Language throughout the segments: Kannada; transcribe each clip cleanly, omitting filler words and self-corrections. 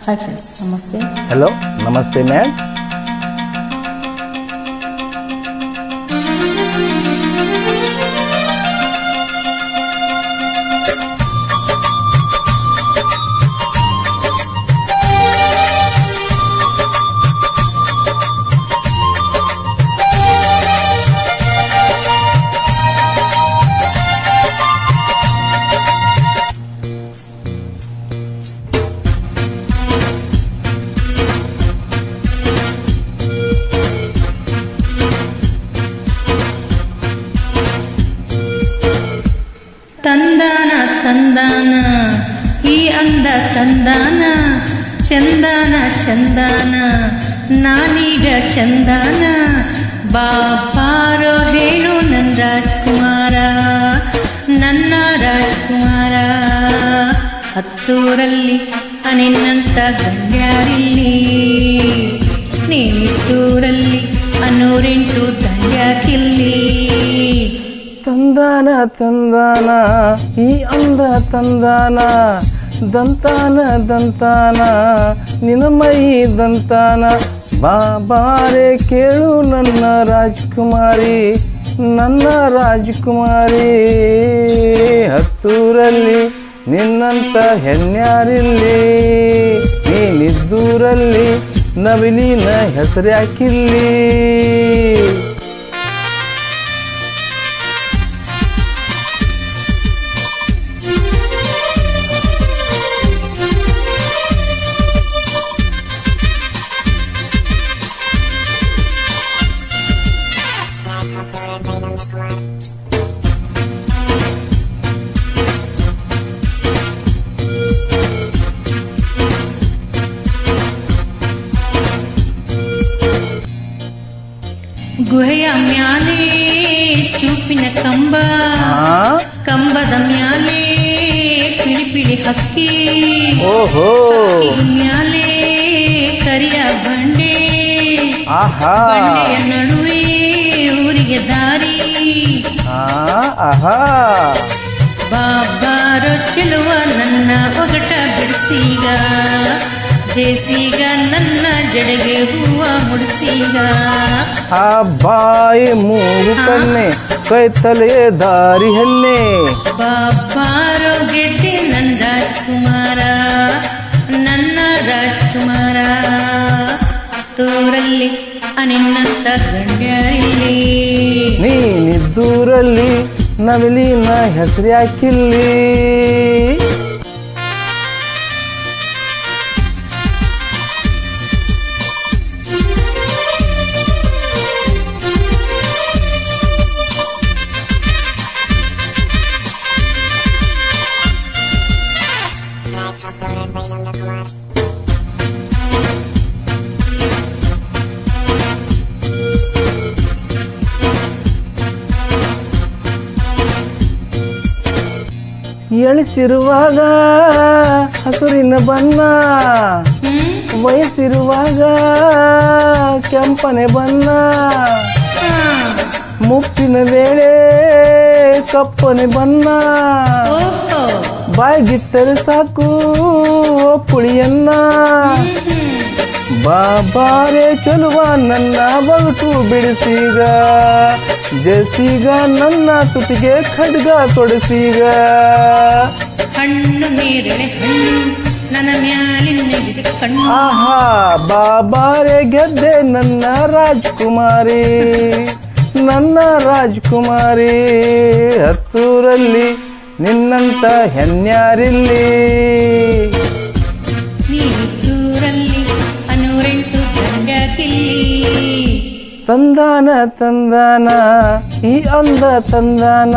ಹಾಯ್ ಫ್ರೆಂಡ್ಸ್, ನಮಸ್ತೆ. ಹಲೋ, ನಮಸ್ತೆ ಮ್ಯಾಮ್. ತಂದಾನ ತಂದಾನ ಈ ಅಂದ ತಂದಾನ, ಚಂದಾನ ಚಂದಾನ ನಾನೀಗ ಚಂದಾನ. ಬಾರೋ ಹೇಳು ನನ್ನ ರಾಜ್ಕುಮಾರ, ನನ್ನ ರಾಜ್ಕುಮಾರ. ಹತ್ತೂರಲ್ಲಿ ನಿನ್ನಂತ ಗಂಡ್ಯಾರಿಲ್ಲಿ, ನೀನಿತ್ತೂರಲ್ಲಿ 108 ದಂಡ್ಯಾಕಿಲ್ಲಿ. ತಂದಾನ ತಂದಾನ ಈ ಅಂದ ತಂದಾನ, ದಂತಾನ ದಂತಾನ ನಿನ್ನ ಮೈ ದಂತಾನ. ಬಾರೆ ಕೇಳು ನನ್ನ ರಾಜ್ಕುಮಾರಿ, ನನ್ನ ರಾಜ್ಕುಮಾರಿ. ಹತ್ತೂರಲ್ಲಿ ನಿನ್ನಂತ ಹೆಣ್ಯಾರಿಲ್ಲಿ, ನೀನಿದ್ದೂರಲ್ಲಿ ನವಿಲಿನ ಹೆಸರ್ಯಾಕಿಲ್ಲಿ. ಗುಹೆಯ ಮ್ಯಾಲೆ ಚೂಪಿನ ಕಂಬ, ಕಂಬದ ಮ್ಯಾಲೆ ಪಿಳಿ ಪಿಳಿ ಹಕ್ಕಿ, ಓಹೋ ಮ್ಯಾಲೆ ಕರಿಯ ಬಂಡೆ, ಬಂಡೆಯ ನಡುವೆ ಊರಿಗೆ ದಾರಿ. ಬಾರೋ ಚೆಲುವ ನನ್ನ ಒಗಟ ಬಿಡಿಸೀಗ, ಜೇಸೀಗ ನನ್ನ ಜಡೆಗೆ ಹೂವ ಮುಡಿಸೀಗ. ಆ ಬಾಯಿ ಮೂಗು ಕಣ್ಣೆ ಕೈ ತಲೆ ದಾರಿ ಹೆಣ್ಣೆ. ಬಾರೋ ಗೆದ್ದೆ ನನ್ನ ರಾಜ್ಕುಮಾರ, ನನ್ನ ರಾಜ್ಕುಮಾರ. ತೂರಲ್ಲಿ ನಿನ್ನಂತ ಗಂಡ್ಯಾರಿಲ್ಲಿ, ನೀನಿದ್ದೂರಲ್ಲಿ ನವಿಲಿನ ಹೆಸರ್ಯಾಕಿಲ್ಲಿ. ಎಳಿಸಿರುವಾಗ ಹಸುರಿನ ಬಣ್ಣ, ವಯಸ್ಸಿರುವಾಗ ಕೆಂಪನೆ ಬಣ್ಣ. ಮುಪ್ಪಿನ ವೇಳೆ ಕಪ್ಪನೆ ಬಣ್ಣ. ಬಾಯಿಗಿಟ್ಟರೆ ಸಾಕು ಪುಳಿಯನ್ನ. ಬಾರೆ ಚೆಲುವ ನನ್ನ ಬಗಟು ಬಿಡಿಸೀಗ, ಜೇಸೀಗ ನನ್ನ ತುಟಿಗೆ ಖಡ್ಗ ತೊಡಸೀಗ. ಹಣ್ಣು ನೇರಳೆ ಹಣ್ಣು ನನ್ನ ಮ್ಯಾಲಿನ ಕಣ್ಣು. ಬಾರೆ ಗೆದ್ದೆ ನನ್ನ ರಾಜ್ಕುಮಾರಿ, ನನ್ನ ರಾಜ್ಕುಮಾರಿ. ಹತ್ತೂರಲ್ಲಿ ನಿನ್ನಂತ ಹೆಣ್ಯಾರಿಲ್ಲಿ, ನೀನಿದ್ದೂರಲ್ಲಿ 108 ದಂಡ್ಯಾಕಿಲ್ಲಿ. ತಂದಾನ ತಂದಾನ ಈ ಅಂದ ತಂದಾನ,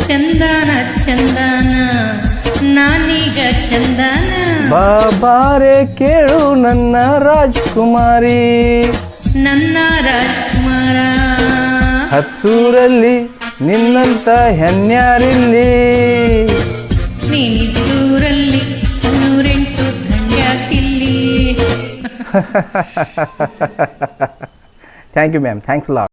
ಚಂದಾನ ಚಂದಾನ ನಾನೀಗ ಚಂದಾನ. ಬಾರೆ ಕೇಳು ನನ್ನ ರಾಜ್ಕುಮಾರಿ, ನನ್ನ ರಾಜ್ಕುಮಾರ. ಹತ್ತೂರಲ್ಲಿ ನಿನ್ನಂತ ಹೆಣ್ಯಾರಿಲ್ಲಿ, ನೀನಿದ್ದೂರಲ್ಲಿ 108 ದಂಡ್ಯಾಕಿಲ್ಲಿ. Thank you ma'am, thanks a lot.